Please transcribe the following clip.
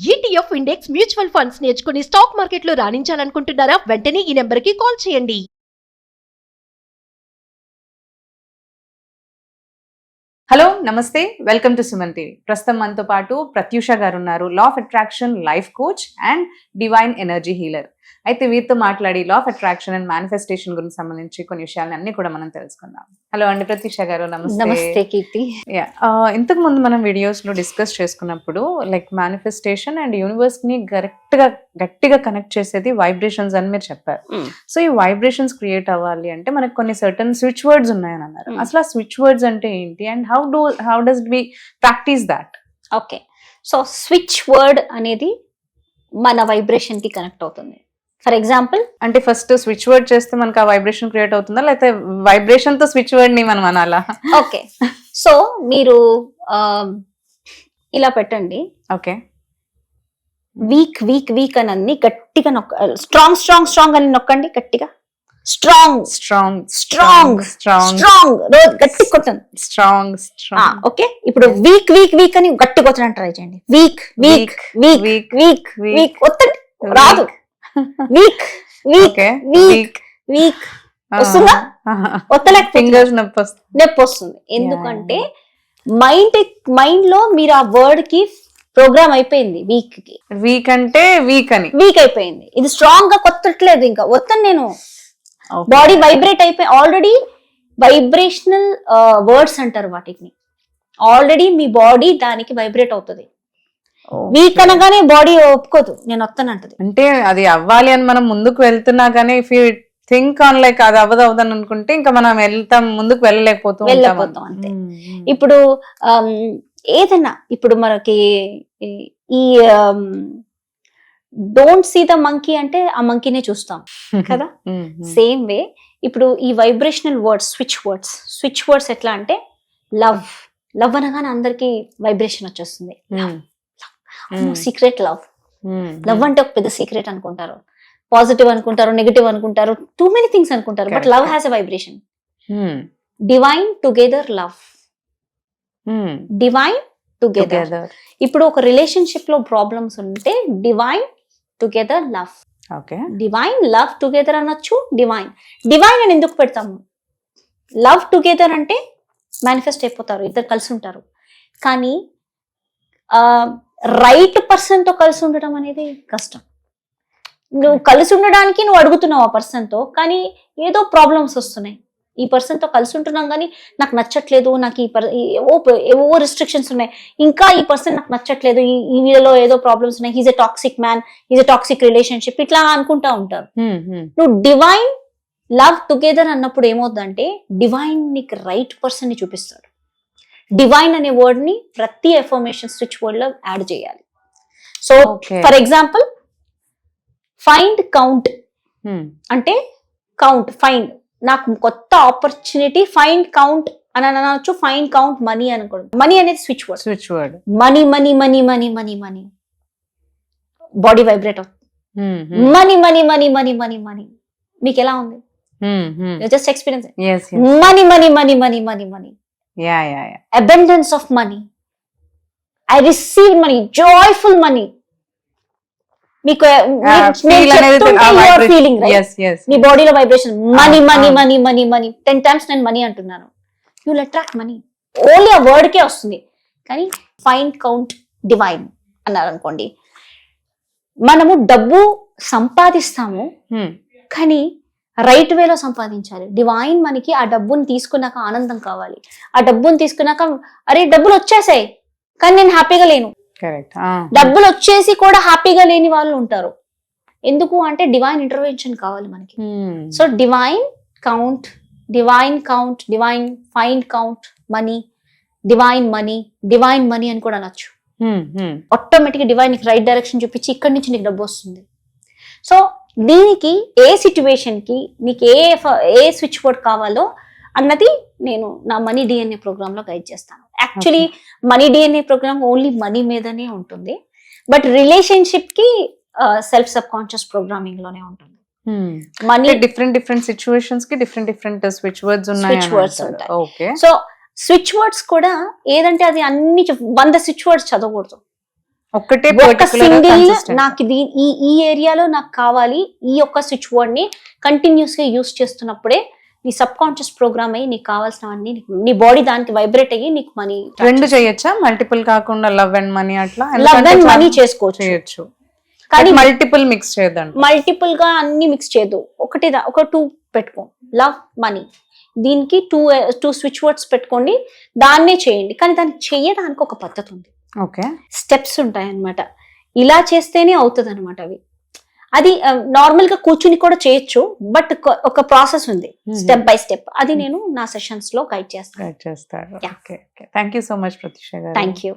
ETF index mutual funds నేర్చుకుని stock మార్కెట్లో రాణించాలనుకుంటున్నారా? వెంటనే ఈ నెంబర్కి కాల్ చేయండి. హలో నమస్తే, వెల్కమ్ టు సుమన్ టీవీ. ప్రస్తుతం మనతో పాటు ప్రత్యూష గారు ఉన్నారు, law of attraction life coach and divine energy healer. అయితే వీరితో మాట్లాడి law of attraction and manifestation గురించి సంబంధించి కొన్ని విషయాలు అన్ని కూడా మనం తెలుసుకుందాం. హలో అండి ప్రత్యూష గారు, నమస్తే. నమస్తే కీర్తి. ఇంతకు ముందు మనం వీడియోస్ లో డిస్కస్ చేసుకున్నప్పుడు లైక్ మేనిఫెస్టేషన్ అండ్ యూనివర్స్ ని గట్టిగా కనెక్ట్ చేసేది వైబ్రేషన్స్ అని మీరు చెప్పారు. సో ఈ వైబ్రేషన్స్ క్రియేట్ అవ్వాలి అంటే మనకు కొన్ని సర్టన్ స్విచ్ వర్డ్స్ ఉన్నాయని అన్నారు. అసలు ఆ స్విచ్ వర్డ్స్ అంటే ఏంటి and how does we practice that? Okay, so switch word అనేది మన వైబ్రేషన్ కి కనెక్ట్ అవుతుంది. ఫర్ ఎగ్జాంపుల్, అంటే ఫస్ట్ స్విచ్ వర్డ్ చేస్తే మనకు ఆ వైబ్రేషన్ క్రియేట్ అవుతుందా, లేకపోతే వైబ్రేషన్ తో స్విచ్ వర్డ్ ని మనం అనాలా? ఓకే, సో మీరు ఇలా పెట్టండి. ఓకే, వీక్ వీక్ వీక్ అని గట్టిగా స్ట్రాంగ్ స్ట్రాంగ్ స్ట్రాంగ్ అని నొక్కండి గట్టిగా. Strong strong strong strong strong రోజు గట్టి కొట్టండి. Strong strong. ఓకే, ఇప్పుడు వీక్ వీక్ వీక్ అని గట్టి కొట్టడానికి ట్రై చేయండి. Weak weak weak weak weak ఒత్తండి, రాదు. వీక్ వీక్ వీక్ వీక్ వస్తుందా? ఫింగర్స్ నొప్పి వస్తుంది. ఎందుకంటే మైండ్ లో మీరు ఆ వర్డ్ కి ప్రోగ్రామ్ అయిపోయింది. వీక్ అంటే వీక్ అయిపోయింది. ఇది స్ట్రాంగ్ గా కొత్తట్లేదు, ఇంకా వస్తాను నేను. బాడీ వైబ్రేట్ అయిపోయి ఆల్రెడీ వైబ్రేషనల్ వర్డ్స్ అంటారు వాటిని. ఆల్రెడీ మీ బాడీ దానికి వైబ్రేట్ అవుతుంది. వీక్ అనగానే బాడీ ఒప్పుకోదు, నేను వస్తానంటది. అంటే అది అవ్వాలి అని మనం ముందుకు వెళ్తున్నా గానీ if you think on like అది అవ్వదని అనుకుంటే ఇంకా మనం ముందుకు వెళ్ళలేకపోతాం అంతే. ఇప్పుడు ఏదైనా ఇప్పుడు మనకి ఈ డోంట్ సీ ద మంకీ అంటే ఆ మంకీనే చూస్తాం కదా. సేమ్ వే ఇప్పుడు ఈ వైబ్రేషనల్ వర్డ్స్, స్విచ్ వర్డ్స్ ఎట్లా అంటే లవ్ అనగానే అందరికి వైబ్రేషన్ వచ్చేస్తుంది. సీక్రెట్ లవ్ అంటే ఒక పెద్ద సీక్రెట్ అనుకుంటారు, పాజిటివ్ అనుకుంటారు, నెగటివ్ అనుకుంటారు, టూ మెనీ థింగ్స్ అనుకుంటారు. But love has a vibration. Divine together love, divine together. ఇప్పుడు ఒక రిలేషన్షిప్ లో ప్రాబ్లమ్స్ ఉంటే divine together love, divine love together అనొచ్చు. డివైన్ అని ఎందుకు పెడతాము? లవ్ టుగెదర్ అంటే మేనిఫెస్ట్ అయిపోతారు, ఇద్దరు కలిసి ఉంటారు. కానీ రైట్ పర్సన్ తో కలిసి ఉండడం అనేది కష్టం. నువ్వు కలిసి ఉండడానికి నువ్వు అడుగుతున్నావు ఆ పర్సన్ తో, కానీ ఏదో ప్రాబ్లమ్స్ వస్తున్నాయి. ఈ పర్సన్ తో కలిసి ఉంటున్నాం కానీ నాకు నచ్చట్లేదు, నాకు ఏవో రిస్ట్రిక్షన్స్ ఉన్నాయి, ఇంకా ఈ పర్సన్ నాకు నచ్చట్లేదు, ఈ వీడియోలో ఏదో ప్రాబ్లమ్స్ ఉన్నాయి, he's a toxic man, he's a toxic relationship, ఇట్లా అనుకుంటా ఉంటారు. నువ్వు డివైన్ లవ్ టుగెదర్ అన్నప్పుడు ఏమవుతుందంటే డివైన్ నీకు రైట్ పర్సన్ ని చూపిస్తాడు. డివైన్ అనే వర్డ్ ని ప్రతి ఎఫర్మేషన్ స్విచ్ వర్డ్ లో యాడ్ చేయాలి. So for example, find count అంటే కౌంట్, ఫైండ్ నాకు కొత్త ఆపర్చునిటీ, ఫైండ్ కౌంట్ అని అనొచ్చు. ఫైండ్ కౌంట్ మనీ అనకూడదు. మనీ అనేది switch word. Money money money money money money body vibrate అవుతుంది. Money money money money money money మీకు ఎలా ఉంది? Just experience. Money money money money money money abundance of money, I receive money, joyful money. మీకు feeling మీ బాడీలో vibration money money money money money 10 times నేను money అంటున్నాను. You will attract money. Only ఆ word కే వస్తుంది. కానీ find count divine అన్నారు అనుకోండి, మనము డబ్బు సంపాదిస్తాము కానీ రైట్ వేలో సంపాదించాలి. డివైన్ మనకి ఆ డబ్బుని తీసుకున్నాక ఆనందం కావాలి. ఆ డబ్బుని తీసుకున్నాక అరే డబ్బులు వచ్చేసాయి కానీ నేను హ్యాపీగా లేను. డబ్బులు వచ్చేసి కూడా హ్యాపీగా లేని వాళ్ళు ఉంటారు. ఎందుకు అంటే డివైన్ ఇంటర్వెన్షన్ కావాలి మనకి. So divine count, divine find count money, divine money అని కూడా అనొచ్చు. ఆటోమేటిక్ డివైన్ నీకు రైట్ డైరెక్షన్ చూపించి ఇక్కడి నుంచి నీకు డబ్బు వస్తుంది. సో దీనికి ఏ సిచ్యువేషన్ కి నీకు ఏ స్విచ్ వర్డ్ కావాలో అన్నది నేను నా మనీ డిఎన్ఏ ప్రోగ్రామ్ లో గైడ్ చేస్తాను. Actually money DNA program only money మీదనే ఉంటుంది, బట్ రిలేషన్షిప్ కి సెల్ఫ్ సబ్ కాన్షియస్ ప్రోగ్రామింగ్ లోనే ఉంటుంది. మనీ డిఫరెంట్ సిచ్యువేషన్స్ కి డిఫరెంట్ స్విచ్ వర్డ్స్ ఉంటాయి. సో స్విచ్ వర్డ్స్ కూడా ఏదంటే అది అన్ని 100 స్విచ్ వర్డ్స్ చదవకూడదు. ఒక్కటే ఒక particular గా సింగిల్ consistent. నాకు ఇది ఈ ఏరియాలో నాకు కావాలి, ఈ ఒక్క స్విచ్ వర్డ్ ని కంటిన్యూస్ గా యూస్ చేస్తున్నప్పుడే నీ సబ్ కాన్షియస్ ప్రోగ్రామ్ అయ్యి నీకు కావాల్సినవన్నీ నీ బాడీ దానికి వైబ్రేట్ అయ్యి నీకు మనీ రెండు చేయొచ్చా, మల్టిపుల్ కాకుండా లవ్ అండ్ మనీ అట్లా? లవ్ ఎందుకంటే అండ్ మనీ చాలా చేసుకోవచ్చు, చేయొచ్చు, కానీ కానీ మల్టిపుల్ మిక్స్ చేయొద్దండి. మల్టిపుల్ గా అన్ని మిక్స్ చేయదు, ఒక 2 పెట్టుకో, లవ్ మనీ దీనికి 2 స్విచ్ వర్డ్స్ పెట్టుకోండి, దాన్నే చేయండి. కానీ దాన్ని చేయడానికి ఒక పద్ధతి ఉంది, ఓకే, స్టెప్స్ ఉంటాయి అన్నమాట. ఇలా చేస్తేనే అవుతుంది అనమాట అవి. అది నార్మల్ గా కూర్చుని కూడా చేయొచ్చు, బట్ ఒక ప్రాసెస్ ఉంది స్టెప్ బై స్టెప్. అది నేను నా సెషన్స్ లో గైడ్ చేస్తాను. గైడ్ చేస్తారు. Yeah. Okay, thank you so much Prathyusha garu. Thank you.